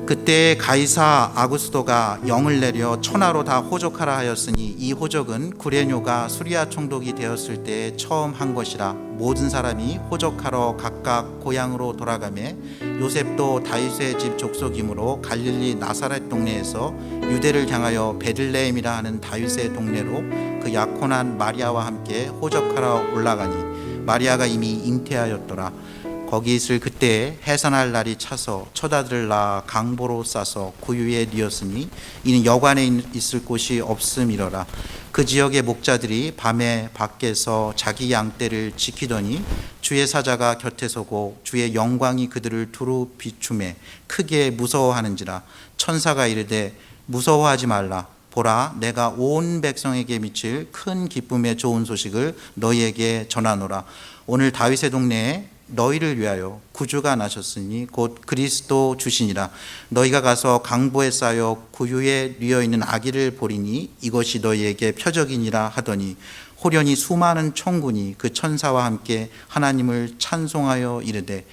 그때 가이사 아구스도가 영을 내려 천하로 다 호족하라 하였으니 이 호족은 구레뇨가 수리아 총독이 되었을 때 처음 한 것이라. 모든 사람이 호족하러 각각 고향으로 돌아가매 요셉도 다윗의 집 족속이므로 갈릴리 나사렛 동네에서 유대를 향하여 베들레헴이라 하는 다윗의 동네로 그 약혼한 마리아와 함께 호적하러 올라가니 마리아가 이미 잉태하였더라. 거기 있을 그때에 해산할 날이 차서 처자들을 낳아 강보로 싸서 구유에 뉘었으니 이는 여관에 있을 곳이 없음이러라. 그 지역의 목자들이 밤에 밖에서 자기 양떼를 지키더니 주의 사자가 곁에 서고 주의 영광이 그들을 두루 비추매 크게 무서워하는지라. 천사가 이르되 무서워하지 말라. 보라, 내가 온 백성에게 미칠 큰 기쁨의 좋은 소식을 너희에게 전하노라. 오늘 다윗의 동네에 너희를 위하여 구주가 나셨으니 곧 그리스도 주시니라. 너희가 가서 강보에 쌓여 구유에 뉘어 있는 아기를 보리니 이것이 너희에게 표적이니라 하더니 호련히 수많은 천군이 그 천사와 함께 하나님을 찬송하여 이르되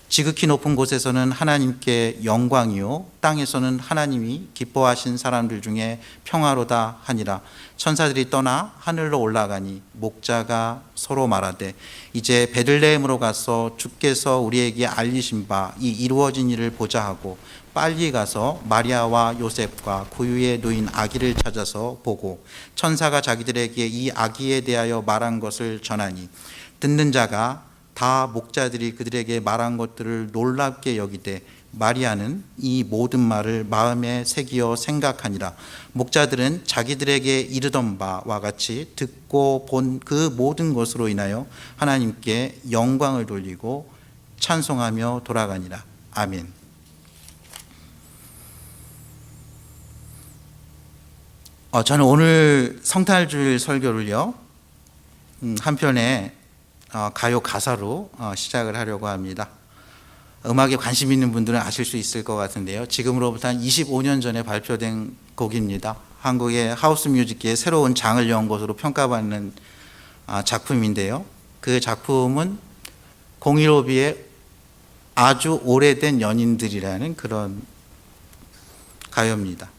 지극히 높은 곳에서는 하나님께 영광이요 땅에서는 하나님이 기뻐하신 사람들 중에 평화로다 하니라. 천사들이 떠나 하늘로 올라가니 목자가 서로 말하되 이제 베들레헴으로 가서 주께서 우리에게 알리신 바 이 이루어진 일을 보자 하고 빨리 가서 마리아와 요셉과 구유에 놓인 아기를 찾아서 보고 천사가 자기들에게 이 아기에 대하여 말한 것을 전하니 듣는 자가 다 목자들이 그들에게 말한 것들을 놀랍게 여기되 마리아는 이 모든 말을 마음에 새기어 생각하니라. 목자들은 자기들에게 이르던 바와 같이 듣고 본 그 모든 것으로 인하여 하나님께 영광을 돌리고 찬송하며 돌아가니라. 아멘. 저는 오늘 성탄주일 설교를요 한편에 가요 가사로 시작을 하려고 합니다. 음악에 관심 있는 분들은 아실 수 있을 것 같은데요. 지금으로부터 한 25년 전에 발표된 곡입니다. 한국의 하우스 뮤직계의 새로운 장을 연 것으로 평가받는 작품인데요. 그 작품은 015B의 아주 오래된 연인들이라는 그런 가요입니다.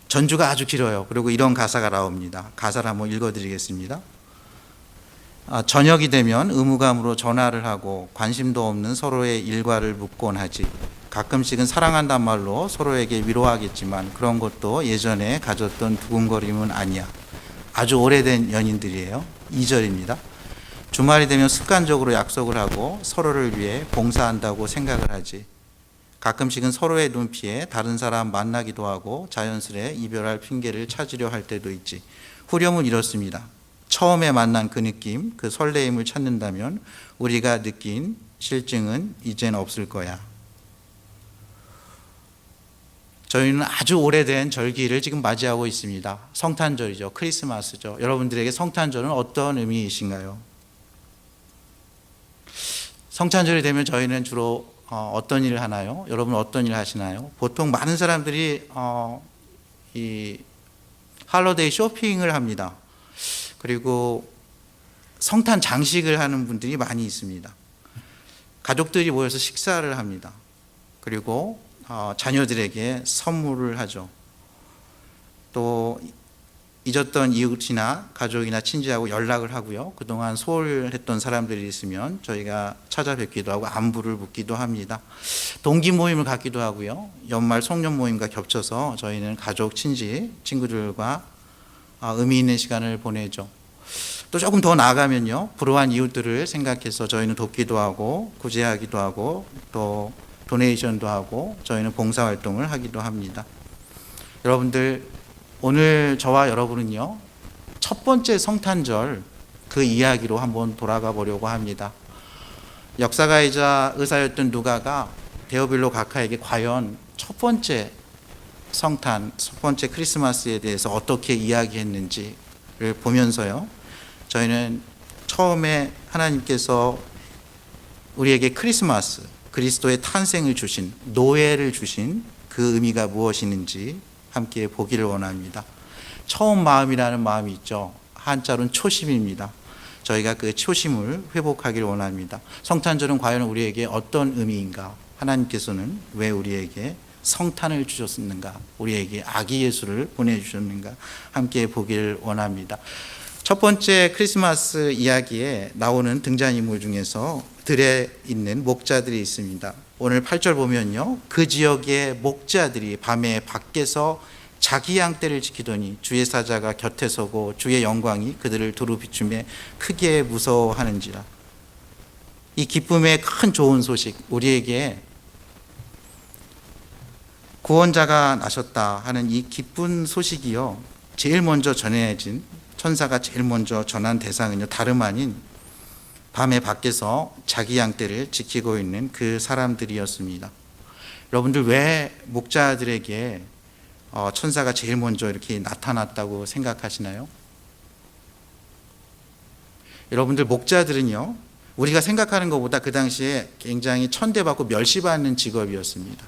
전주가 아주 길어요. 그리고 이런 가사가 나옵니다. 가사를 한번 읽어드리겠습니다. 저녁이 되면 의무감으로 전화를 하고 관심도 없는 서로의 일과를 묻곤 하지. 가끔씩은 사랑한단 말로 서로에게 위로하겠지만 그런 것도 예전에 가졌던 두근거림은 아니야. 아주 오래된 연인들이에요. 2절입니다. 주말이 되면 습관적으로 약속을 하고 서로를 위해 봉사한다고 생각을 하지. 가끔씩은 서로의 눈피에 다른 사람 만나기도 하고 자연스레 이별할 핑계를 찾으려 할 때도 있지. 후렴은 이렇습니다. 처음에 만난 그 느낌, 그 설레임을 찾는다면 우리가 느낀 실증은 이젠 없을 거야. 저희는 아주 오래된 절기를 지금 맞이하고 있습니다. 성탄절이죠. 크리스마스죠. 여러분들에게 성탄절은 어떤 의미이신가요? 성탄절이 되면 저희는 주로 어떤 일을 하나요? 여러분 어떤 일 하시나요? 보통 많은 사람들이 이 할로데이 쇼핑을 합니다. 그리고 성탄 장식을 하는 분들이 많이 있습니다. 가족들이 모여서 식사를 합니다. 그리고 자녀들에게 선물을 하죠. 또 잊었던 이웃이나 가족이나 친지하고 연락을 하고요. 그동안 소홀했던 사람들이 있으면 저희가 찾아뵙기도 하고 안부를 묻기도 합니다. 동기 모임을 갖기도 하고요. 연말 송년 모임과 겹쳐서 저희는 가족, 친지, 친구들과 의미 있는 시간을 보내죠. 또 조금 더 나아가면요. 불우한 이웃들을 생각해서 저희는 돕기도 하고 구제하기도 하고 또 도네이션도 하고 저희는 봉사활동을 하기도 합니다. 여러분들 오늘 저와 여러분은요. 첫 번째 성탄절 그 이야기로 한번 돌아가 보려고 합니다. 역사가이자 의사였던 누가가 데오빌로 각하에게 과연 첫 번째 성탄, 첫 번째 크리스마스에 대해서 어떻게 이야기했는지를 보면서요. 저희는 처음에 하나님께서 우리에게 크리스마스, 그리스도의 탄생을 주신, 노예를 주신 그 의미가 무엇이는지 함께 보기를 원합니다. 처음 마음이라는 마음이 있죠. 한자로는 초심입니다. 저희가 그 초심을 회복하기를 원합니다. 성탄절은 과연 우리에게 어떤 의미인가? 하나님께서는 왜 우리에게 성탄을 주셨는가, 우리에게 아기 예수를 보내주셨는가, 함께 보길 원합니다. 첫 번째 크리스마스 이야기에 나오는 등장인물 중에서 들에 있는 목자들이 있습니다. 오늘 8절 보면요, 그 지역의 목자들이 밤에 밖에서 자기 양떼를 지키더니 주의 사자가 곁에 서고 주의 영광이 그들을 두루 비추며 크게 무서워하는지라. 이 기쁨의 큰 좋은 소식, 우리에게 구원자가 나셨다 하는 이 기쁜 소식이요, 제일 먼저 전해진, 천사가 제일 먼저 전한 대상은요, 다름 아닌 밤에 밖에서 자기 양떼를 지키고 있는 그 사람들이었습니다. 여러분들, 왜 목자들에게 천사가 제일 먼저 이렇게 나타났다고 생각하시나요? 여러분들, 목자들은요, 우리가 생각하는 것보다 그 당시에 굉장히 천대받고 멸시받는 직업이었습니다.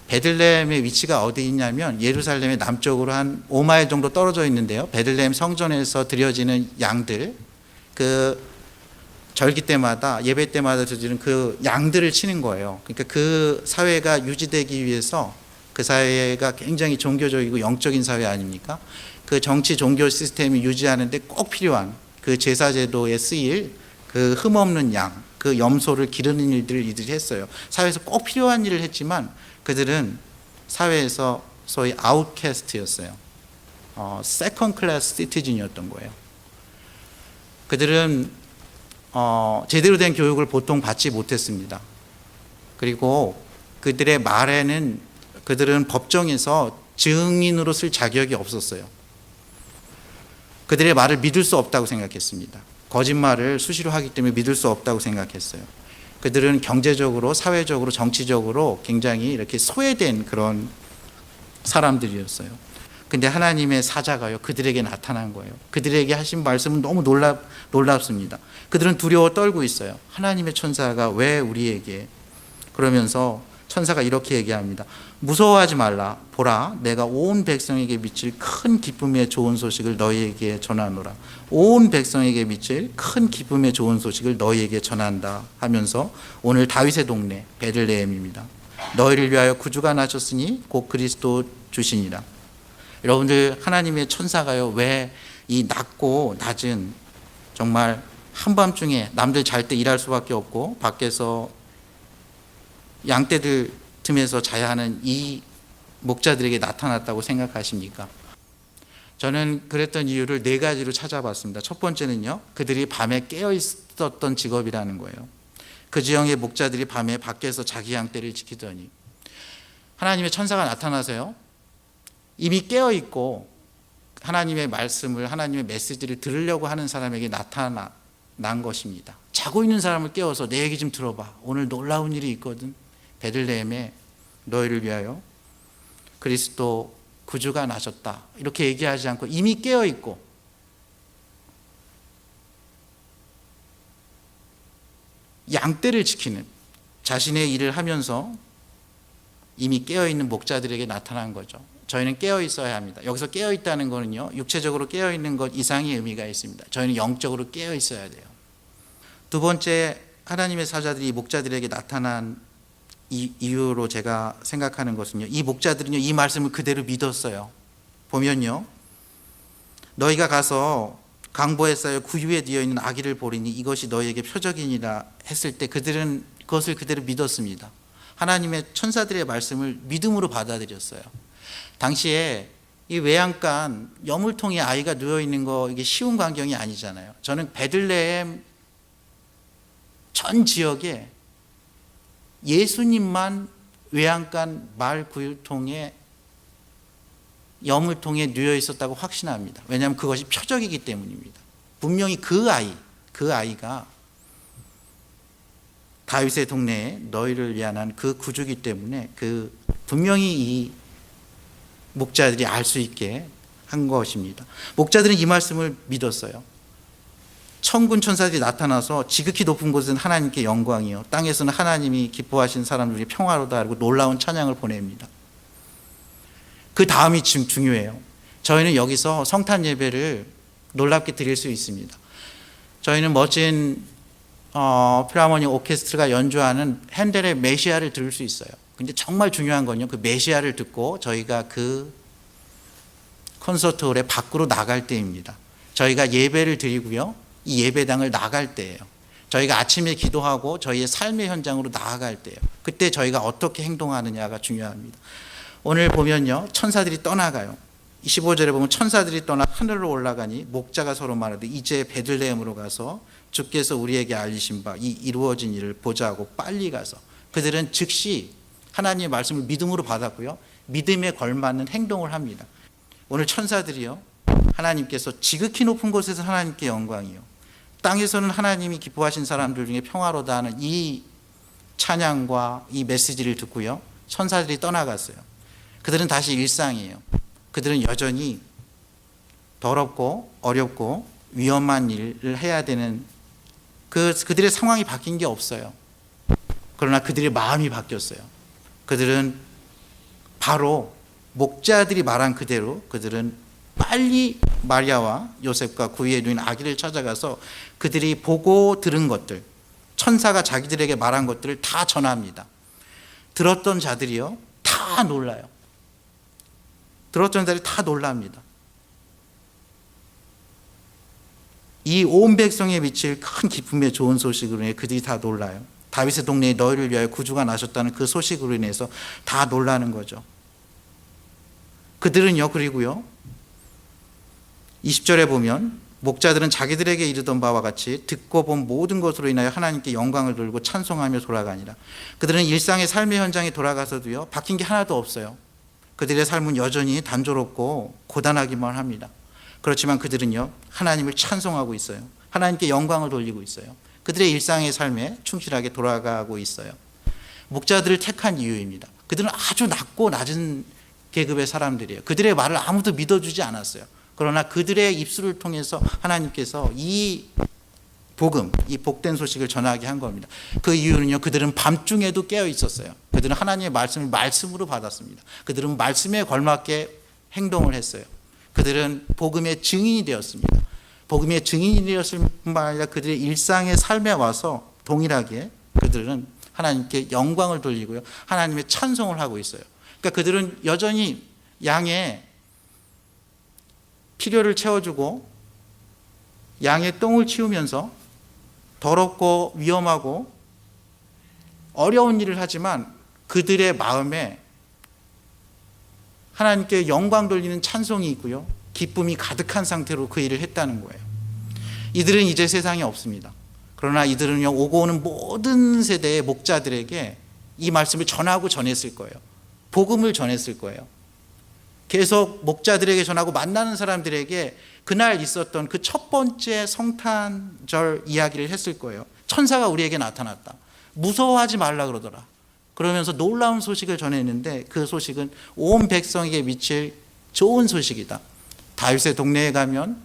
베들레헴의 위치가 어디 있냐면 예루살렘의 남쪽으로 한 5마일 정도 떨어져 있는데요, 베들레헴 성전에서 드려지는 양들, 그 절기 때마다, 예배 때마다 드리는 그 양들을 치는 거예요. 그러니까 그 사회가 유지되기 위해서, 그 사회가 굉장히 종교적이고 영적인 사회 아닙니까? 그 정치 종교 시스템이 유지하는데 꼭 필요한 그 제사제도에 쓰일 그 흠없는 양, 그 염소를 기르는 일들을 이들이 했어요. 사회에서 꼭 필요한 일을 했지만 그들은 사회에서 소위 아웃캐스트였어요. 세컨 클래스 시티즌이었던 거예요. 그들은 제대로 된 교육을 보통 받지 못했습니다. 그리고 그들의 말에는, 그들은 법정에서 증인으로 쓸 자격이 없었어요. 그들의 말을 믿을 수 없다고 생각했습니다. 거짓말을 수시로 하기 때문에 믿을 수 없다고 생각했어요. 그들은 경제적으로, 사회적으로, 정치적으로 굉장히 이렇게 소외된 그런 사람들이었어요. 근데 하나님의 사자가요, 그들에게 나타난 거예요. 그들에게 하신 말씀은 너무 놀랍습니다. 그들은 두려워 떨고 있어요. 하나님의 천사가 왜 우리에게, 그러면서 천사가 이렇게 얘기합니다. 무서워하지 말라. 보라, 내가 온 백성에게 미칠 큰 기쁨의 좋은 소식을 너희에게 전하노라. 온 백성에게 미칠 큰 기쁨의 좋은 소식을 너희에게 전한다 하면서, 오늘 다윗의 동네 베들레헴입니다. 너희를 위하여 구주가 나셨으니 곧 그리스도 주시니라. 여러분들, 하나님의 천사가요, 왜 이 낮고 낮은, 정말 한밤중에 남들 잘 때 일할 수밖에 없고 밖에서 양떼들 틈에서 자야 하는 이 목자들에게 나타났다고 생각하십니까? 저는 그랬던 이유를 4가지로 찾아봤습니다. 첫 번째는요, 그들이 밤에 깨어 있었던 직업이라는 거예요. 그 지역의 목자들이 밤에 밖에서 자기 양떼를 지키더니, 하나님의 천사가 나타나서요, 이미 깨어 있고 하나님의 말씀을, 하나님의 메시지를 들으려고 하는 사람에게 나타난 것입니다. 자고 있는 사람을 깨워서 내 얘기 좀 들어봐. 오늘 놀라운 일이 있거든. 베들레헴에 너희를 위하여 그리스도 구주가 나셨다. 이렇게 얘기하지 않고 이미 깨어 있고, 양떼를 지키는, 자신의 일을 하면서 이미 깨어 있는 목자들에게 나타난 거죠. 저희는 깨어 있어야 합니다. 여기서 깨어 있다는 거는요, 육체적으로 깨어 있는 것 이상의 의미가 있습니다. 저희는 영적으로 깨어 있어야 돼요. 두 번째, 하나님의 사자들이 목자들에게 나타난 이유로 제가 생각하는 것은요, 이 목자들은요, 이 말씀을 그대로 믿었어요. 보면요, 너희가 가서 강보에 쌓여 구유에 뒤어 있는 아기를 보리니 이것이 너희에게 표적이니라 했을 때 그들은 그것을 그대로 믿었습니다. 하나님의 천사들의 말씀을 믿음으로 받아들였어요. 당시에 이 외양간 여물통에 아이가 누워 있는 거, 이게 쉬운 광경이 아니잖아요. 저는 베들레헴 전 지역에 예수님만 외양간 말 구유통에, 여물통에 누워 있었다고 확신합니다. 왜냐하면 그것이 표적이기 때문입니다. 분명히 그 아이가 다윗의 동네에 너희를 위한 그 구주기 때문에 분명히 이 목자들이 알 수 있게 한 것입니다. 목자들은 이 말씀을 믿었어요. 천군 천사들이 나타나서 지극히 높은 곳은 하나님께 영광이요, 땅에서는 하나님이 기뻐하신 사람들이 평화로다 하고 놀라운 찬양을 보냅니다. 그 다음이 지금 중요해요. 저희는 여기서 성탄 예배를 놀랍게 드릴 수 있습니다. 저희는 멋진 필하모니 오케스트라가 연주하는 핸델의 메시아를 들을 수 있어요. 근데 정말 중요한 건요, 그 메시아를 듣고 저희가 그 콘서트홀에 밖으로 나갈 때입니다. 저희가 예배를 드리고요, 이 예배당을 나갈 때예요. 저희가 아침에 기도하고 저희의 삶의 현장으로 나아갈 때예요. 그때 저희가 어떻게 행동하느냐가 중요합니다. 오늘 보면요, 천사들이 떠나가요. 15절에 보면 천사들이 떠나 하늘로 올라가니 목자가 서로 말하되 이제 베들레헴으로 가서 주께서 우리에게 알리신 바 이 이루어진 일을 보자고 빨리 가서, 그들은 즉시 하나님의 말씀을 믿음으로 받았고요, 믿음에 걸맞는 행동을 합니다. 오늘 천사들이요, 하나님께서 지극히 높은 곳에서 하나님께 영광이요, 땅에서는 하나님이 기뻐하신 사람들 중에 평화로다 하는 이 찬양과 이 메시지를 듣고요, 천사들이 떠나갔어요. 그들은 다시 일상이에요. 그들은 여전히 더럽고 어렵고 위험한 일을 해야 되는 그들의 상황이 바뀐 게 없어요. 그러나 그들의 마음이 바뀌었어요. 그들은 바로 목자들이 말한 그대로 그들은 빨리 마리아와 요셉과 그 위에 누인 아기를 찾아가서 그들이 보고 들은 것들, 천사가 자기들에게 말한 것들을 다 전합니다. 들었던 자들이요, 다 놀라요. 들었던 자들이 다 놀랍니다. 이 온 백성에 미칠 큰 기쁨의 좋은 소식으로 인해 그들이 다 놀라요. 다윗의 동네에 너희를 위하여 구주가 나셨다는 그 소식으로 인해서 다 놀라는 거죠. 그들은요, 그리고요, 20절에 보면 목자들은 자기들에게 이르던 바와 같이 듣고 본 모든 것으로 인하여 하나님께 영광을 돌리고 찬송하며 돌아가니라. 그들은 일상의 삶의 현장에 돌아가서도요, 바뀐 게 하나도 없어요. 그들의 삶은 여전히 단조롭고 고단하기만 합니다. 그렇지만 그들은요, 하나님을 찬송하고 있어요. 하나님께 영광을 돌리고 있어요. 그들의 일상의 삶에 충실하게 돌아가고 있어요. 목자들을 택한 이유입니다. 그들은 아주 낮고 낮은 계급의 사람들이에요. 그들의 말을 아무도 믿어주지 않았어요. 그러나 그들의 입술을 통해서 하나님께서 이 복음, 이 복된 소식을 전하게 한 겁니다. 그 이유는요, 그들은 밤중에도 깨어 있었어요. 그들은 하나님의 말씀을 말씀으로 받았습니다. 그들은 말씀에 걸맞게 행동을 했어요. 그들은 복음의 증인이 되었습니다. 복음의 증인이 되었을 뿐만 아니라 그들의 일상의 삶에 와서 동일하게 그들은 하나님께 영광을 돌리고요, 하나님의 찬송을 하고 있어요. 그러니까 그들은 여전히 양의 필요를 채워주고 양의 똥을 치우면서 더럽고 위험하고 어려운 일을 하지만 그들의 마음에 하나님께 영광 돌리는 찬송이 있고요, 기쁨이 가득한 상태로 그 일을 했다는 거예요. 이들은 이제 세상에 없습니다. 그러나 이들은요, 오고 오는 모든 세대의 목자들에게 이 말씀을 전하고 전했을 거예요. 복음을 전했을 거예요. 계속 목자들에게 전하고 만나는 사람들에게 그날 있었던 그 첫 번째 성탄절 이야기를 했을 거예요. 천사가 우리에게 나타났다. 무서워하지 말라 그러더라. 그러면서 놀라운 소식을 전했는데 그 소식은 온 백성에게 미칠 좋은 소식이다. 다윗의 동네에 가면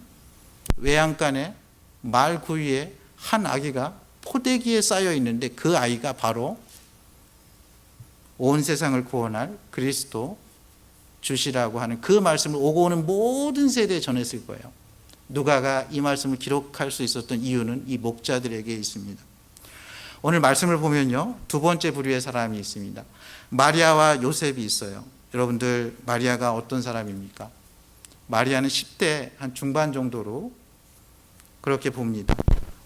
외양간에 말 구유에 한 아기가 포대기에 쌓여 있는데 그 아이가 바로 온 세상을 구원할 그리스도 주시라고 하는 그 말씀을 오고 오는 모든 세대에 전했을 거예요. 누가가 이 말씀을 기록할 수 있었던 이유는 이 목자들에게 있습니다. 오늘 말씀을 보면요, 두 번째 부류의 사람이 있습니다. 마리아와 요셉이 있어요. 여러분들, 마리아가 어떤 사람입니까? 마리아는 10대 한 중반 정도로 그렇게 봅니다.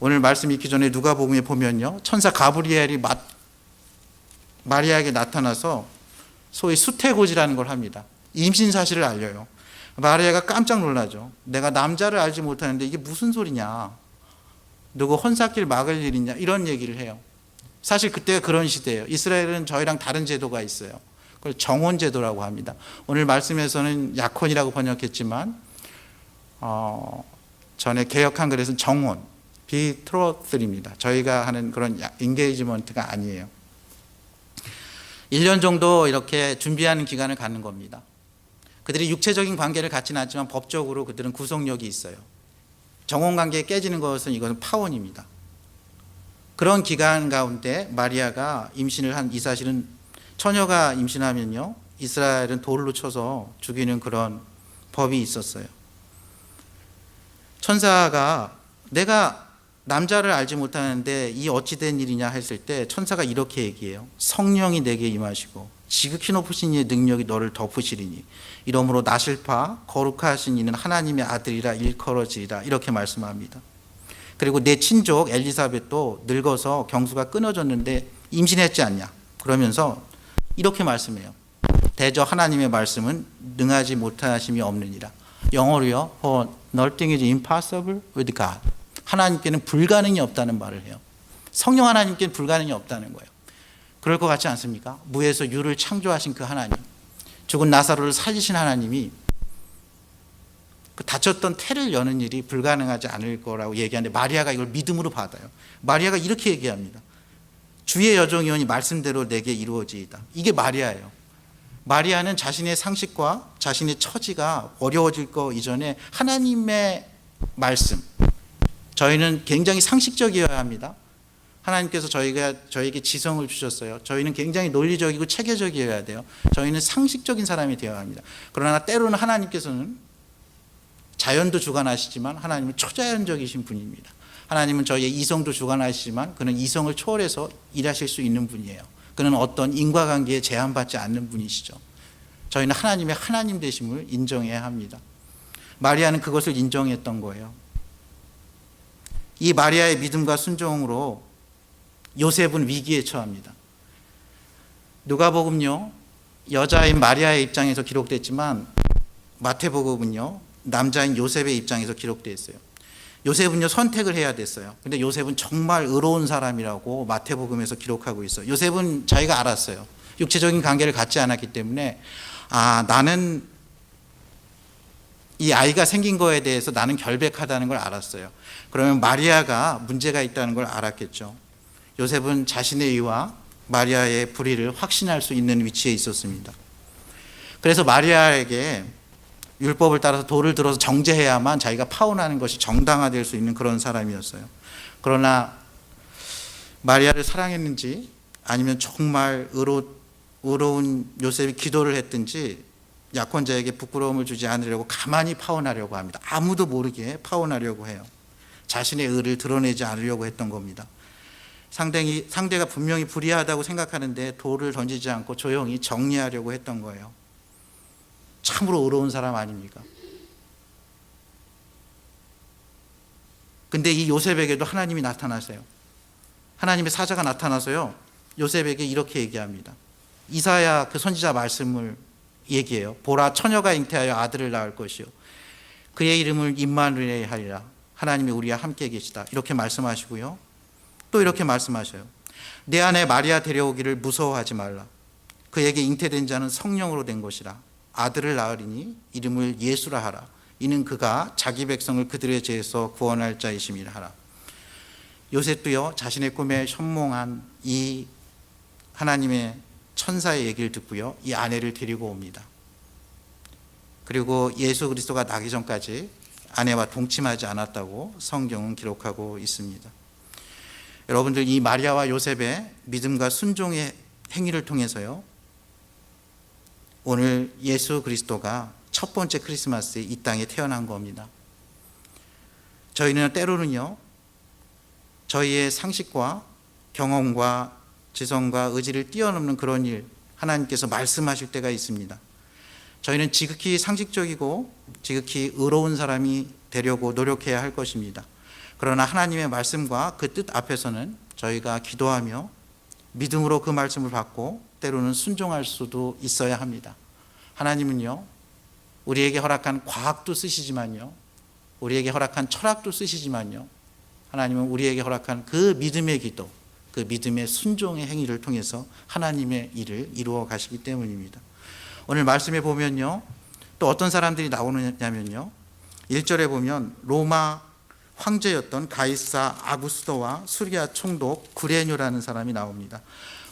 오늘 말씀 읽기 전에 누가복음에 보면요, 천사 가브리엘이 마리아에게 나타나서 소위 수태고지라는 걸 합니다. 임신 사실을 알려요. 마리아가 깜짝 놀라죠. 내가 남자를 알지 못하는데 이게 무슨 소리냐, 누구 혼사길 막을 일이냐, 이런 얘기를 해요. 사실 그때가 그런 시대예요. 이스라엘은 저희랑 다른 제도가 있어요. 그걸 정혼제도라고 합니다. 오늘 말씀에서는 약혼이라고 번역했지만 전에 개역 한글에서는 정혼, 비트로틀입니다. 저희가 하는 그런 인게이지먼트가 아니에요. 1년 정도 이렇게 준비하는 기간을 갖는 겁니다. 그들이 육체적인 관계를 갖지는 않지만 법적으로 그들은 구속력이 있어요. 정혼관계에 깨지는 것은 이것은 파혼입니다. 그런 기간 가운데 마리아가 임신을 한 이 사실은, 처녀가 임신하면요, 이스라엘은 돌로 쳐서 죽이는 그런 법이 있었어요. 천사가 내가 남자를 알지 못하는데 이 어찌 된 일이냐 했을 때 천사가 이렇게 얘기해요. 성령이 내게 임하시고 지극히 높으신 이의 능력이 너를 덮으시리니 이러므로 나실파 거룩하신 이는 하나님의 아들이라 일컬어지리라 이렇게 말씀합니다. 그리고 내 친족 엘리사벳도 늙어서 경수가 끊어졌는데 임신했지 않냐 그러면서 이렇게 말씀해요. 대저 하나님의 말씀은 능하지 못하심이 없느니라. 영어로요. For nothing is impossible with God. 하나님께는 불가능이 없다는 말을 해요. 성령 하나님께는 불가능이 없다는 거예요. 그럴 것 같지 않습니까? 무에서 유를 창조하신 그 하나님, 죽은 나사로를 살리신 하나님이 그 다쳤던 태를 여는 일이 불가능하지 않을 거라고 얘기하는데 마리아가 이걸 믿음으로 받아요. 마리아가 이렇게 얘기합니다. 주의 여종이오니 말씀대로 내게 이루어지이다. 이게 마리아예요. 마리아는 자신의 상식과 자신의 처지가 어려워질 거 이전에 하나님의 말씀, 저희는 굉장히 상식적이어야 합니다. 하나님께서 저에게 지성을 주셨어요. 저희는 굉장히 논리적이고 체계적이어야 돼요. 저희는 상식적인 사람이 되어야 합니다. 그러나 때로는 하나님께서는 자연도 주관하시지만 하나님은 초자연적이신 분입니다. 하나님은 저희의 이성도 주관하시지만 그는 이성을 초월해서 일하실 수 있는 분이에요. 그는 어떤 인과관계에 제한받지 않는 분이시죠. 저희는 하나님의 하나님 되심을 인정해야 합니다. 마리아는 그것을 인정했던 거예요. 이 마리아의 믿음과 순종으로 요셉은 위기에 처합니다. 누가복음요, 여자인 마리아의 입장에서 기록됐지만 마태복음은요, 남자인 요셉의 입장에서 기록되어 있어요. 요셉은요, 선택을 해야 됐어요. 근데 요셉은 정말 의로운 사람이라고 마태복음에서 기록하고 있어요. 요셉은 자기가 알았어요. 육체적인 관계를 갖지 않았기 때문에 나는 이 아이가 생긴 거에 대해서 나는 결백하다는 걸 알았어요. 그러면 마리아가 문제가 있다는 걸 알았겠죠. 요셉은 자신의 의와 마리아의 불의를 확신할 수 있는 위치에 있었습니다. 그래서 마리아에게 율법을 따라서 돌을 들어서 정죄해야만 자기가 파혼하는 것이 정당화될 수 있는 그런 사람이었어요. 그러나 마리아를 사랑했는지 아니면 정말 의로운 요셉이 기도를 했든지 약혼자에게 부끄러움을 주지 않으려고 가만히 파혼하려고 합니다. 아무도 모르게 파혼하려고 해요. 자신의 의를 드러내지 않으려고 했던 겁니다. 상대가 분명히 불의하다고 생각하는데 돌을 던지지 않고 조용히 정리하려고 했던 거예요. 참으로 의로운 사람 아닙니까? 근데 이 요셉에게도 하나님이 나타나세요. 하나님의 사자가 나타나서요, 요셉에게 이렇게 얘기합니다. 이사야 그 선지자 말씀을 얘기해요. 보라, 처녀가 잉태하여 아들을 낳을 것이요 그의 이름을 임마누엘 하리라. 하나님이 우리와 함께 계시다. 이렇게 말씀하시고요. 또 이렇게 말씀하셔요. 내 아내 마리아 데려오기를 무서워하지 말라. 그에게 잉태된 자는 성령으로 된 것이라. 아들을 낳으리니 이름을 예수라 하라. 이는 그가 자기 백성을 그들의 죄에서 구원할 자이심이라 하라. 요셉도요, 자신의 꿈에 현몽한 이 하나님의 천사의 얘기를 듣고요, 이 아내를 데리고 옵니다. 그리고 예수 그리스도가 나기 전까지 아내와 동침하지 않았다고 성경은 기록하고 있습니다. 여러분들, 이 마리아와 요셉의 믿음과 순종의 행위를 통해서요, 오늘 예수 그리스도가 첫 번째 크리스마스에 이 땅에 태어난 겁니다. 저희는 때로는요, 저희의 상식과 경험과 지성과 의지를 뛰어넘는 그런 일, 하나님께서 말씀하실 때가 있습니다. 저희는 지극히 상식적이고 지극히 의로운 사람이 되려고 노력해야 할 것입니다. 그러나 하나님의 말씀과 그 뜻 앞에서는 저희가 기도하며 믿음으로 그 말씀을 받고 때로는 순종할 수도 있어야 합니다. 하나님은요, 우리에게 허락한 과학도 쓰시지만요, 우리에게 허락한 철학도 쓰시지만요, 하나님은 우리에게 허락한 그 믿음의 기도, 그 믿음의 순종의 행위를 통해서 하나님의 일을 이루어 가시기 때문입니다. 오늘 말씀에 보면요, 또 어떤 사람들이 나오느냐면요, 1절에 보면 로마 황제였던 가이사 아구스토와 수리아 총독 구레뇨라는 사람이 나옵니다.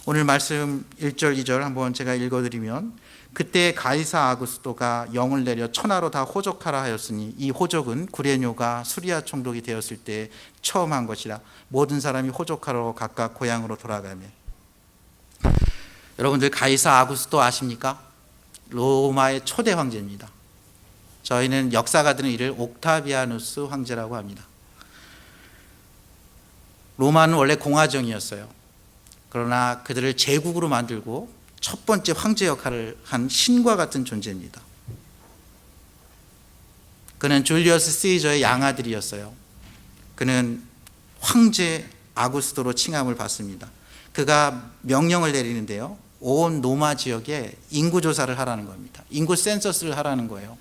오늘 말씀 1절 2절 한번 제가 읽어드리면, 그때 가이사 아구스토가 영을 내려 천하로 다 호족하라 하였으니 이 호족은 구레뇨가 수리아 총독이 되었을 때 처음 한 것이라. 모든 사람이 호족하러 각각 고향으로 돌아가며. 여러분들, 가이사 아구스토 아십니까? 로마의 초대 황제입니다. 저희는 역사가들은 이를 옥타비아누스 황제라고 합니다. 로마는 원래 공화정이었어요. 그러나 그들을 제국으로 만들고 첫 번째 황제 역할을 한 신과 같은 존재입니다. 그는 줄리어스 시저의 양아들이었어요. 그는 황제 아구스토로 칭함을 받습니다. 그가 명령을 내리는데요, 온 로마 지역에 인구 조사를 하라는 겁니다. 인구 센서스를 하라는 거예요.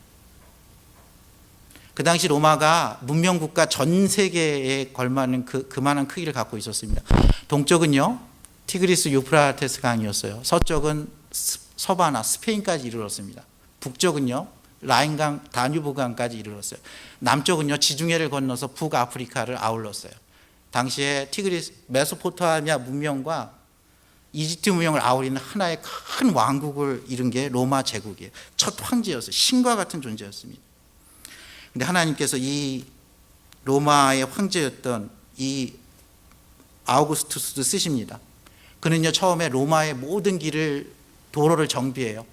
그 당시 로마가 문명국가 전 세계에 걸맞는 그만한 크기를 갖고 있었습니다. 동쪽은요 티그리스 유프라테스 강이었어요. 서쪽은 서바나 스페인까지 이르렀습니다. 북쪽은요 라인강 다뉴브 강까지 이르렀어요. 남쪽은요 지중해를 건너서 북아프리카를 아울렀어요. 당시에 티그리스 메소포타미아 문명과 이집트 문명을 아우리는 하나의 큰 왕국을 이룬 게 로마 제국이에요. 첫 황제였어요. 신과 같은 존재였습니다. 근데 하나님께서 이 로마의 황제였던 이 아우구스투스도 쓰십니다. 그는요 처음에 로마의 모든 길을 도로를 정비해요.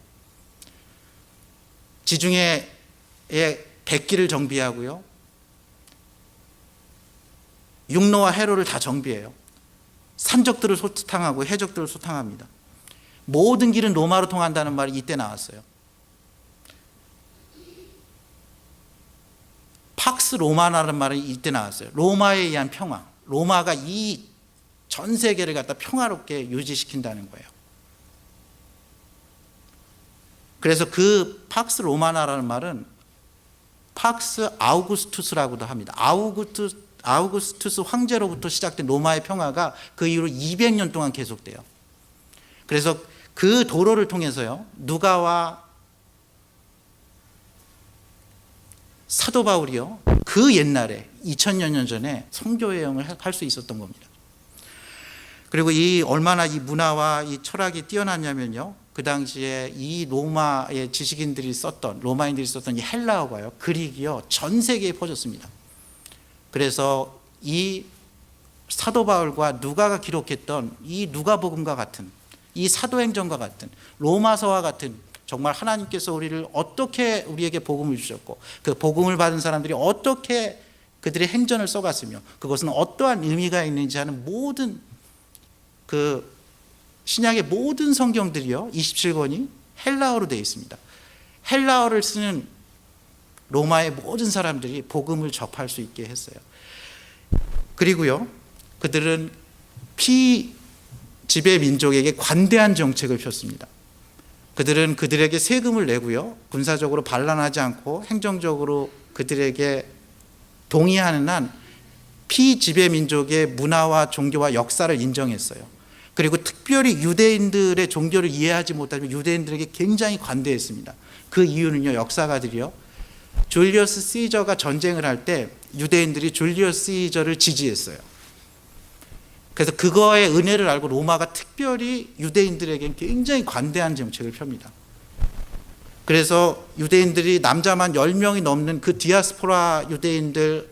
지중해의 백길을 정비하고요, 육로와 해로를 다 정비해요. 산적들을 소탕하고 해적들을 소탕합니다. 모든 길은 로마로 통한다는 말이 이때 나왔어요. 팍스 로마나라는 말이 이때 나왔어요. 로마에 의한 평화. 로마가 이 전 세계를 갖다 평화롭게 유지시킨다는 거예요. 그래서 그 팍스 로마나라는 말은 팍스 아우구스투스라고도 합니다. 아우구스투스 황제로부터 시작된 로마의 평화가 그 이후로 200년 동안 계속돼요. 그래서 그 도로를 통해서요 누가와 사도 바울이요 그 옛날에 2000여 년 전에 선교 여행을 할 수 있었던 겁니다. 그리고 이 얼마나 이 문화와 이 철학이 뛰어났냐면요, 그 당시에 이 로마의 지식인들이 썼던, 로마인들이 썼던 이 헬라어가요 그릭이요 전 세계에 퍼졌습니다. 그래서 이 사도 바울과 누가가 기록했던 이 누가복음과 같은, 이 사도행전과 같은, 로마서와 같은, 정말 하나님께서 우리를 어떻게 우리에게 복음을 주셨고 그 복음을 받은 사람들이 어떻게 그들의 행전을 써갔으며 그것은 어떠한 의미가 있는지 하는 모든 그 신약의 모든 성경들이요 27권이 헬라어로 되어 있습니다. 헬라어를 쓰는 로마의 모든 사람들이 복음을 접할 수 있게 했어요. 그리고요 그들은 피지배 민족에게 관대한 정책을 폈습니다. 그들은 그들에게 세금을 내고요 군사적으로 반란하지 않고 행정적으로 그들에게 동의하는 한 피지배 민족의 문화와 종교와 역사를 인정했어요. 그리고 특별히 유대인들의 종교를 이해하지 못하면 유대인들에게 굉장히 관대했습니다. 그 이유는요 역사가들이요 줄리어스 시저가 전쟁을 할 때 유대인들이 줄리어스 시저를 지지했어요. 그래서 그거의 은혜를 알고 로마가 특별히 유대인들에게 굉장히 관대한 정책을 펴니다. 그래서 유대인들이 남자만 10명이 넘는 그 디아스포라 유대인들,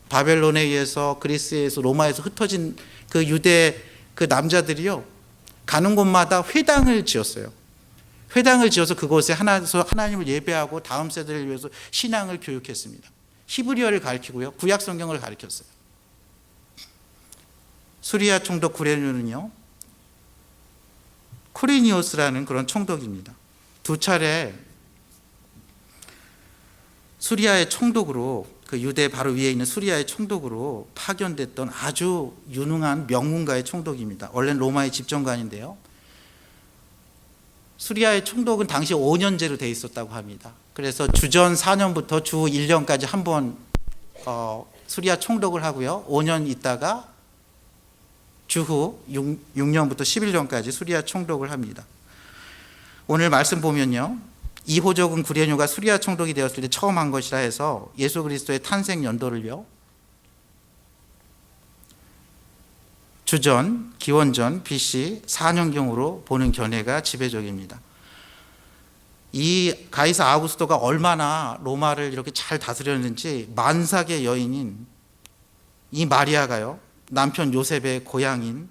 바벨론에 의해서 그리스에서 로마에서 흩어진 그 유대 그 남자들이요 가는 곳마다 회당을 지었어요. 회당을 지어서 그곳에 하나님을 예배하고 다음 세대를 위해서 신앙을 교육했습니다. 히브리어를 가르치고요 구약 성경을 가르쳤어요. 수리아 총독 구레뇨는요 코리니오스라는 그런 총독입니다. 두 차례 수리아의 총독으로, 그 유대 바로 위에 있는 수리아의 총독으로 파견됐던 아주 유능한 명문가의 총독입니다. 원래는 로마의 집정관인데요 수리아의 총독은 당시 5년제로 되어 있었다고 합니다. 그래서 주전 4년부터 주 1년까지 한 번 수리아 총독을 하고요 5년 있다가 주후 6년부터 11년까지 수리아 총독을 합니다. 오늘 말씀 보면요 이 호적은 구레뇨가 수리아 총독이 되었을 때 처음 한 것이라 해서 예수 그리스도의 탄생 연도를요 주전, 기원전, BC 4년경으로 보는 견해가 지배적입니다. 이 가이사 아우구스토가 얼마나 로마를 이렇게 잘 다스렸는지 만삭의 여인인 이 마리아가요 남편 요셉의 고향인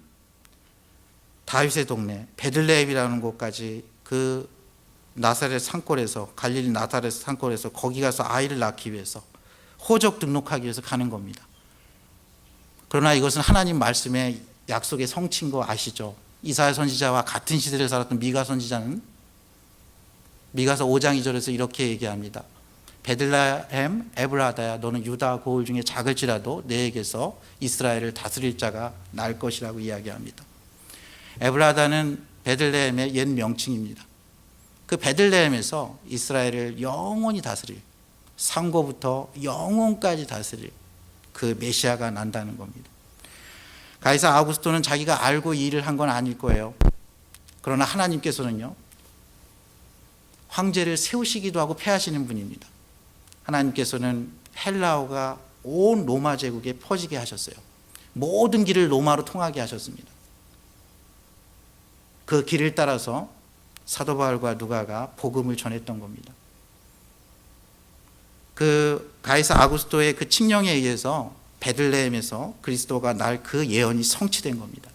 다윗의 동네 베들레헴이라는 곳까지 그 나사렛 산골에서, 갈릴리 나사렛 산골에서 거기 가서 아이를 낳기 위해서 호적 등록하기 위해서 가는 겁니다. 그러나 이것은 하나님 말씀의 약속의 성취인 거 아시죠? 이사야 선지자와 같은 시대를 살았던 미가 선지자는 미가서 5장 2절에서 이렇게 얘기합니다. 베들레헴 에브라다야, 너는 유다 고을 중에 작을지라도 내에게서 이스라엘을 다스릴 자가 날 것이라고 이야기합니다. 에브라다는 베들레헴의 옛 명칭입니다. 그 베들레헴에서 이스라엘을 영원히 다스릴, 상고부터 영원까지 다스릴 그 메시아가 난다는 겁니다. 가이사 아우구스토는 자기가 알고 이 일을 한 건 아닐 거예요. 그러나 하나님께서는요, 황제를 세우시기도 하고 폐하시는 분입니다. 하나님께서는 헬라어가 온 로마 제국에 퍼지게 하셨어요. 모든 길을 로마로 통하게 하셨습니다. 그 길을 따라서 사도 바울과 누가가 복음을 전했던 겁니다. 그 가이사 아구스토의 그 칙령에 의해서 베들레헴에서 그리스도가 날 그 예언이 성취된 겁니다.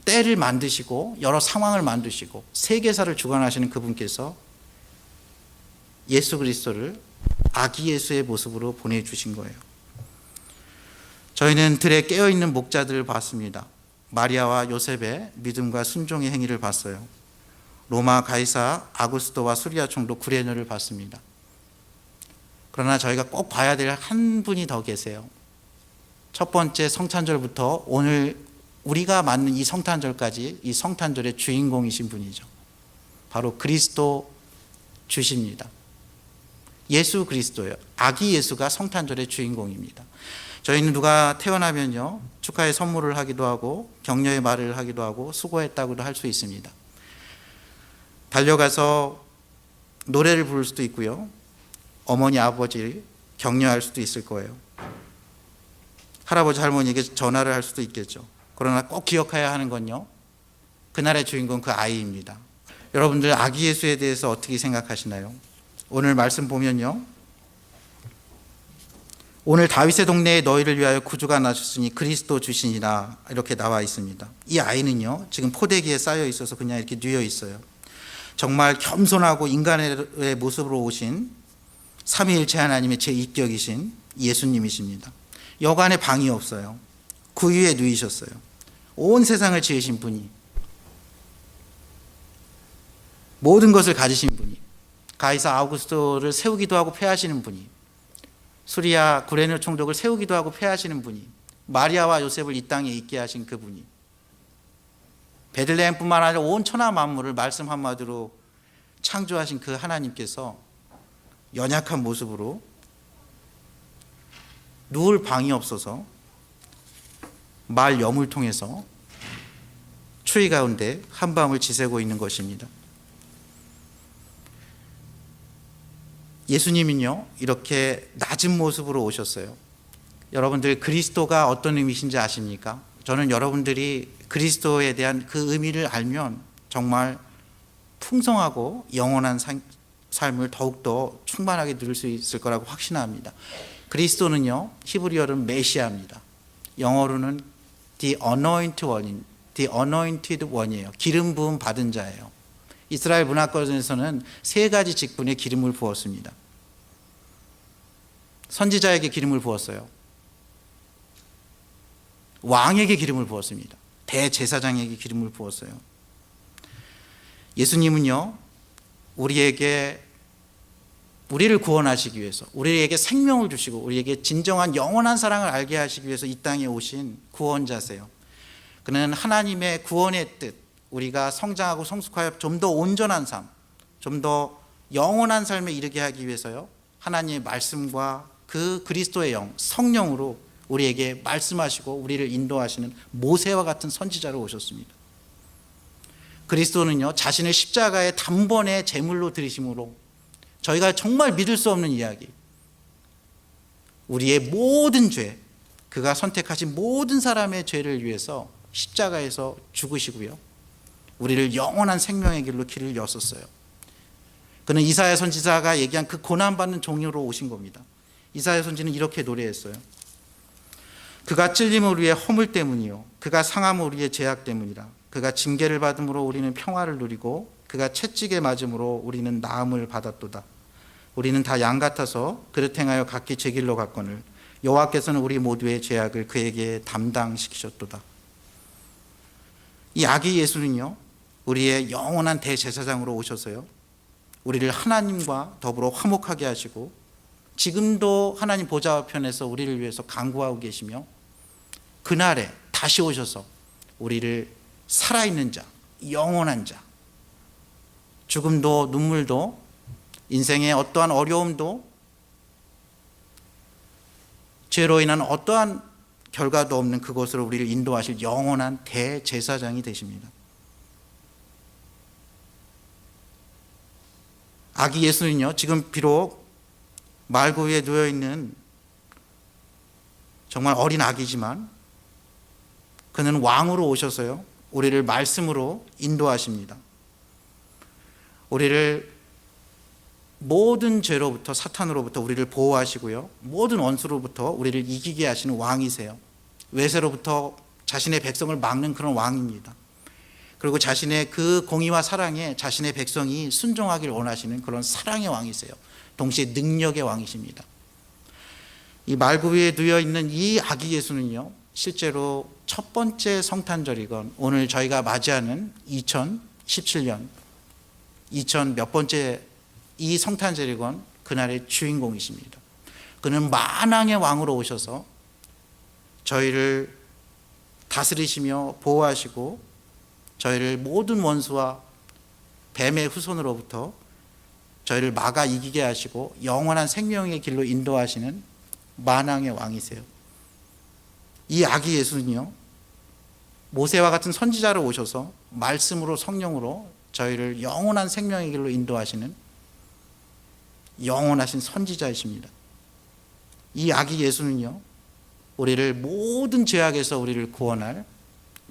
때를 만드시고 여러 상황을 만드시고 세계사를 주관하시는 그분께서 예수 그리스도를 아기 예수의 모습으로 보내주신 거예요. 저희는 들에 깨어있는 목자들을 봤습니다. 마리아와 요셉의 믿음과 순종의 행위를 봤어요. 로마 가이사 아구스토와 수리아 총독 구레뇨를 봤습니다. 그러나 저희가 꼭 봐야 될 한 분이 더 계세요. 첫 번째 성탄절부터 오늘 우리가 맞는 이 성탄절까지 이 성탄절의 주인공이신 분이죠. 바로 그리스도 주십니다. 예수 그리스도예요. 아기 예수가 성탄절의 주인공입니다. 저희는 누가 태어나면요, 축하의 선물을 하기도 하고 격려의 말을 하기도 하고 수고했다고도 할 수 있습니다. 달려가서 노래를 부를 수도 있고요, 어머니 아버지를 격려할 수도 있을 거예요. 할아버지 할머니에게 전화를 할 수도 있겠죠. 그러나 꼭 기억해야 하는 건요, 그날의 주인공 그 아이입니다. 여러분들 아기 예수에 대해서 어떻게 생각하시나요? 오늘 말씀 보면요, 오늘 다윗의 동네에 너희를 위하여 구주가 나셨으니 그리스도 주시니라 이렇게 나와 있습니다. 이 아이는요, 지금 포대기에 쌓여 있어서 그냥 이렇게 뉘어 있어요. 정말 겸손하고 인간의 모습으로 오신 삼위일체 하나님의 제2격이신 예수님이십니다. 여간에 방이 없어요. 구유에 누이셨어요. 온 세상을 지으신 분이, 모든 것을 가지신 분이, 가이사 아우구스토를 세우기도 하고 폐하시는 분이, 수리아 구레뇨 총독을 세우기도 하고 폐하시는 분이, 마리아와 요셉을 이 땅에 있게 하신 그분이, 베들레헴뿐만 아니라 온 천하 만물을 말씀 한마디로 창조하신 그 하나님께서 연약한 모습으로 누울 방이 없어서 말 염을 통해서 추위 가운데 한밤을 지새고 있는 것입니다. 예수님은요, 이렇게 낮은 모습으로 오셨어요. 여러분들 그리스도가 어떤 의미신지 아십니까? 저는 여러분들이 그리스도에 대한 그 의미를 알면 정말 풍성하고 영원한 삶을 더욱더 충만하게 누릴 수 있을 거라고 확신합니다. 그리스도는요, 히브리어로는 메시아입니다. 영어로는 the anointed one이에요. 기름 부음 받은 자예요. 이스라엘 문화권에서는 세 가지 직분에 기름을 부었습니다. 선지자에게 기름을 부었어요. 왕에게 기름을 부었습니다. 대제사장에게 기름을 부었어요. 예수님은요, 우리를 구원하시기 위해서, 우리에게 생명을 주시고 우리에게 진정한 영원한 사랑을 알게 하시기 위해서 이 땅에 오신 구원자세요. 그는 하나님의 구원의 뜻, 우리가 성장하고 성숙하여 좀 더 온전한 삶, 좀 더 영원한 삶에 이르게 하기 위해서요, 하나님의 말씀과 그 그리스도의 영, 성령으로 우리에게 말씀하시고 우리를 인도하시는 모세와 같은 선지자로 오셨습니다. 그리스도는요, 자신을 십자가의 단번에 제물로 드리심으로 저희가 정말 믿을 수 없는 이야기, 우리의 모든 죄, 그가 선택하신 모든 사람의 죄를 위해서 십자가에서 죽으시고요, 우리를 영원한 생명의 길을 여셨어요. 그는 이사야 선지자가 얘기한 그 고난받는 종으로 오신 겁니다. 이사야 선지는 이렇게 노래했어요. 그가 찔림을 위해 허물 때문이요, 그가 상함을 위해 죄악 때문이라. 그가 징계를 받음으로 우리는 평화를 누리고 그가 채찍에 맞음으로 우리는 나음을 받았도다. 우리는 다 양 같아서 그릇 행하여 각기 제 길로 갔거늘 여호와께서는 우리 모두의 죄악을 그에게 담당시키셨도다. 이 아기 예수는요, 우리의 영원한 대제사장으로 오셔서요, 우리를 하나님과 더불어 화목하게 하시고 지금도 하나님 보좌편에서 우리를 위해서 간구하고 계시며 그날에 다시 오셔서 우리를 살아있는 자, 영원한 자, 죽음도 눈물도 인생의 어떠한 어려움도 죄로 인한 어떠한 결과도 없는 그곳으로 우리를 인도하실 영원한 대제사장이 되십니다. 아기 예수는요, 지금 비록 말구 위에 누워있는 정말 어린 아기지만 그는 왕으로 오셔서요, 우리를 말씀으로 인도하십니다. 우리를 모든 죄로부터, 사탄으로부터 우리를 보호하시고요, 모든 원수로부터 우리를 이기게 하시는 왕이세요. 외세로부터 자신의 백성을 막는 그런 왕입니다. 그리고 자신의 그 공의와 사랑에 자신의 백성이 순종하기를 원하시는 그런 사랑의 왕이세요. 동시에 능력의 왕이십니다. 이 말구 위에 누워있는 이 아기 예수는요, 실제로 첫 번째 성탄절이건 오늘 저희가 맞이하는 2017년 2000 몇 번째 이 성탄절이건 그날의 주인공이십니다. 그는 만왕의 왕으로 오셔서 저희를 다스리시며 보호하시고 저희를 모든 원수와 뱀의 후손으로부터 저희를 막아 이기게 하시고 영원한 생명의 길로 인도하시는 만왕의 왕이세요. 이 아기 예수는요, 모세와 같은 선지자로 오셔서 말씀으로 성령으로 저희를 영원한 생명의 길로 인도하시는 영원하신 선지자이십니다. 이 아기 예수는요, 우리를 모든 죄악에서 우리를 구원할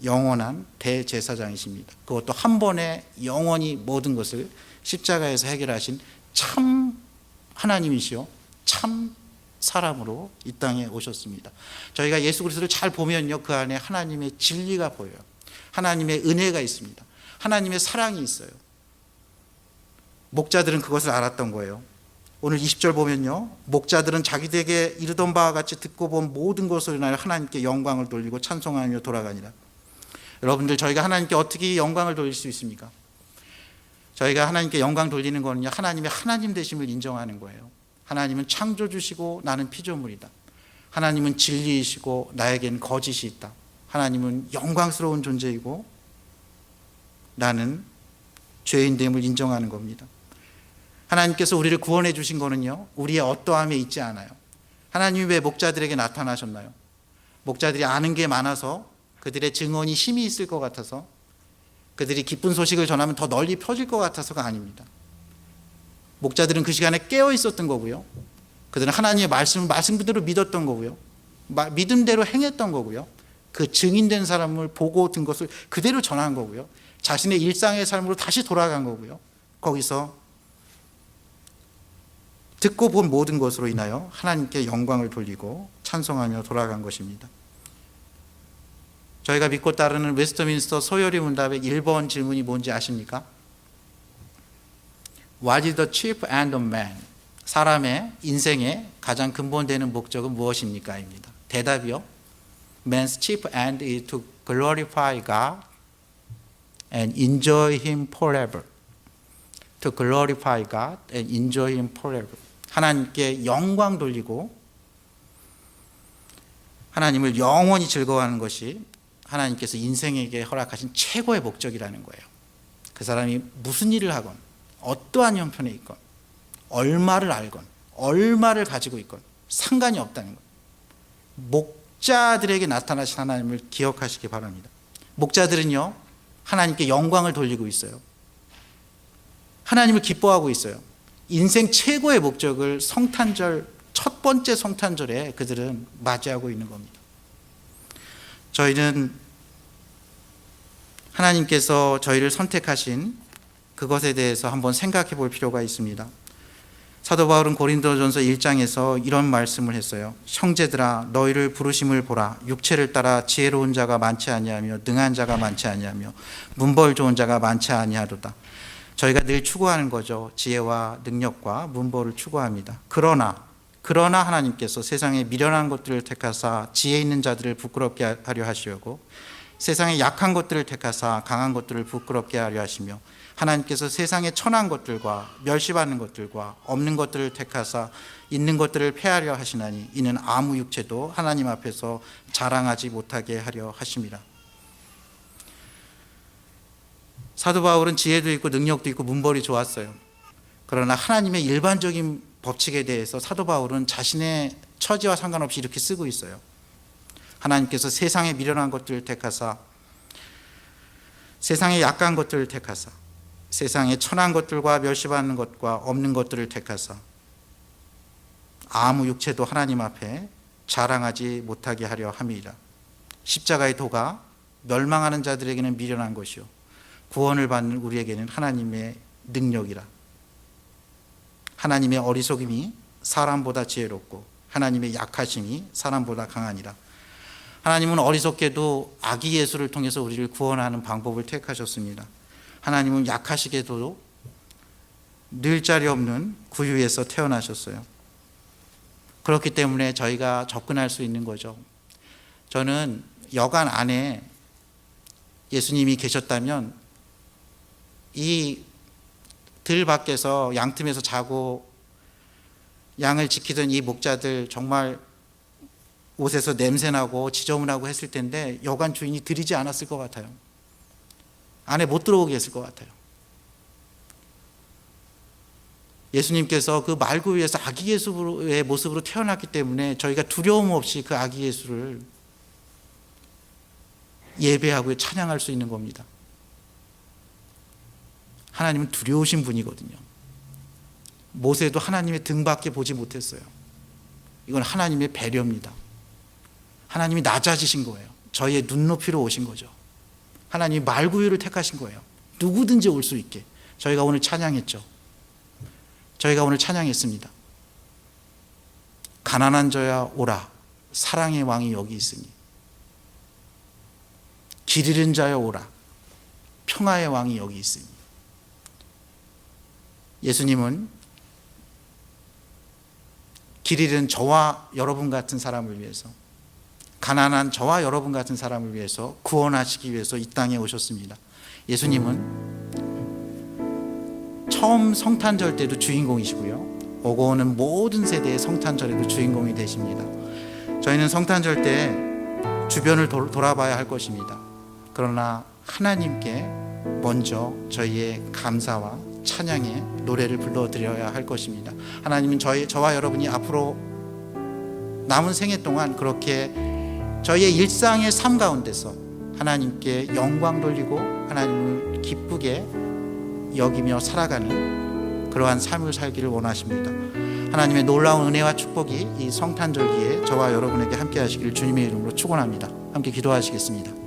영원한 대제사장이십니다. 그것도 한 번에 영원히 모든 것을 십자가에서 해결하신 참 하나님이시요 참 사람으로 이 땅에 오셨습니다. 저희가 예수 그리스도를 잘 보면요, 그 안에 하나님의 진리가 보여요. 하나님의 은혜가 있습니다. 하나님의 사랑이 있어요. 목자들은 그것을 알았던 거예요. 오늘 20절 보면요, 목자들은 자기들에게 이르던 바와 같이 듣고 본 모든 것으로 인하여 하나님께 영광을 돌리고 찬송하며 돌아가니라. 여러분들, 저희가 하나님께 어떻게 영광을 돌릴 수 있습니까? 저희가 하나님께 영광 돌리는 거는요, 하나님의 하나님 되심을 인정하는 거예요. 하나님은 창조주시고 나는 피조물이다. 하나님은 진리이시고 나에겐 거짓이 있다. 하나님은 영광스러운 존재이고 나는 죄인됨을 인정하는 겁니다. 하나님께서 우리를 구원해 주신 거는요, 우리의 어떠함에 있지 않아요. 하나님이 왜 목자들에게 나타나셨나요? 목자들이 아는 게 많아서, 그들의 증언이 힘이 있을 것 같아서, 그들이 기쁜 소식을 전하면 더 널리 퍼질 것 같아서가 아닙니다. 목자들은 그 시간에 깨어 있었던 거고요, 그들은 하나님의 말씀을 말씀 그대로 믿었던 거고요, 믿음대로 행했던 거고요, 그 증인된 사람을 보고 든 것을 그대로 전한 거고요, 자신의 일상의 삶으로 다시 돌아간 거고요, 거기서 듣고 본 모든 것으로 인하여 하나님께 영광을 돌리고 찬송하며 돌아간 것입니다. 저희가 믿고 따르는 웨스트민스터 소요리 문답의 1번 질문이 뭔지 아십니까? What is the chief end of man? 사람의 인생의 가장 근본되는 목적은 무엇입니까? 입니다. 대답이요, Man's chief end is to glorify God and enjoy Him forever. To glorify God and enjoy Him forever. 하나님께 영광 돌리고 하나님을 영원히 즐거워하는 것이 하나님께서 인생에게 허락하신 최고의 목적이라는 거예요. 그 사람이 무슨 일을 하건, 어떠한 형편에 있건, 얼마를 알건, 얼마를 가지고 있건 상관이 없다는 거예요. 목자들에게 나타나신 하나님을 기억하시기 바랍니다. 목자들은요, 하나님께 영광을 돌리고 있어요. 하나님을 기뻐하고 있어요. 인생 최고의 목적을 성탄절, 첫 번째 성탄절에 그들은 맞이하고 있는 겁니다. 저희는 하나님께서 저희를 선택하신 그것에 대해서 한번 생각해 볼 필요가 있습니다. 사도 바울은 고린도전서 1장에서 이런 말씀을 했어요. 형제들아, 너희를 부르심을 보라. 육체를 따라 지혜로운 자가 많지 아니하며 능한 자가 많지 아니하며 문벌 좋은 자가 많지 아니하도다. 저희가 늘 추구하는 거죠. 지혜와 능력과 문벌을 추구합니다. 그러나 그러나 하나님께서 세상의 미련한 것들을 택하사 지혜 있는 자들을 부끄럽게 하려 하시려고 세상의 약한 것들을 택하사 강한 것들을 부끄럽게 하려 하시며 하나님께서 세상의 천한 것들과 멸시받는 것들과 없는 것들을 택하사 있는 것들을 폐하려 하시나니 이는 아무 육체도 하나님 앞에서 자랑하지 못하게 하려 하심이라. 사도 바울은 지혜도 있고 능력도 있고 문벌이 좋았어요. 그러나 하나님의 일반적인 법칙에 대해서 사도 바울은 자신의 처지와 상관없이 이렇게 쓰고 있어요. 하나님께서 세상의 미련한 것들을 택하사 세상의 약한 것들을 택하사 세상의 천한 것들과 멸시받는 것과 없는 것들을 택하사 아무 육체도 하나님 앞에 자랑하지 못하게 하려 함이라. 십자가의 도가 멸망하는 자들에게는 미련한 것이요 구원을 받는 우리에게는 하나님의 능력이라. 하나님의 어리석음이 사람보다 지혜롭고 하나님의 약하심이 사람보다 강하니라. 하나님은 어리석게도 아기 예수를 통해서 우리를 구원하는 방법을 택하셨습니다. 하나님은 약하시게도 늘 자리 없는 구유에서 태어나셨어요. 그렇기 때문에 저희가 접근할 수 있는 거죠. 저는 여관 안에 예수님이 계셨다면 이 들 밖에서 양틈에서 자고 양을 지키던 이 목자들 정말 옷에서 냄새나고 지저분하고 했을 텐데 여관 주인이 들이지 않았을 것 같아요. 안에 못 들어오게 했을 것 같아요. 예수님께서 그 말구 위에서 아기 예수의 모습으로 태어났기 때문에 저희가 두려움 없이 그 아기 예수를 예배하고 찬양할 수 있는 겁니다. 하나님은 두려우신 분이거든요. 모세도 하나님의 등밖에 보지 못했어요. 이건 하나님의 배려입니다. 하나님이 낮아지신 거예요. 저희의 눈높이로 오신 거죠. 하나님이 말구유를 택하신 거예요. 누구든지 올 수 있게. 저희가 오늘 찬양했죠. 저희가 오늘 찬양했습니다. 가난한 자야 오라, 사랑의 왕이 여기 있으니. 길 잃은 자야 오라, 평화의 왕이 여기 있으니. 예수님은 길 잃은 저와 여러분 같은 사람을 위해서, 가난한 저와 여러분 같은 사람을 위해서 구원하시기 위해서 이 땅에 오셨습니다. 예수님은 처음 성탄절 때도 주인공이시고요, 오고 오는 모든 세대의 성탄절에도 주인공이 되십니다. 저희는 성탄절 때 주변을 돌아봐야 할 것입니다. 그러나 하나님께 먼저 저희의 감사와 찬양의 노래를 불러드려야 할 것입니다. 하나님은 저와 여러분이 앞으로 남은 생애 동안 그렇게 저희의 일상의 삶 가운데서 하나님께 영광 돌리고 하나님을 기쁘게 여기며 살아가는 그러한 삶을 살기를 원하십니다. 하나님의 놀라운 은혜와 축복이 이 성탄절기에 저와 여러분에게 함께 하시기를 주님의 이름으로 축원합니다. 함께 기도하시겠습니다.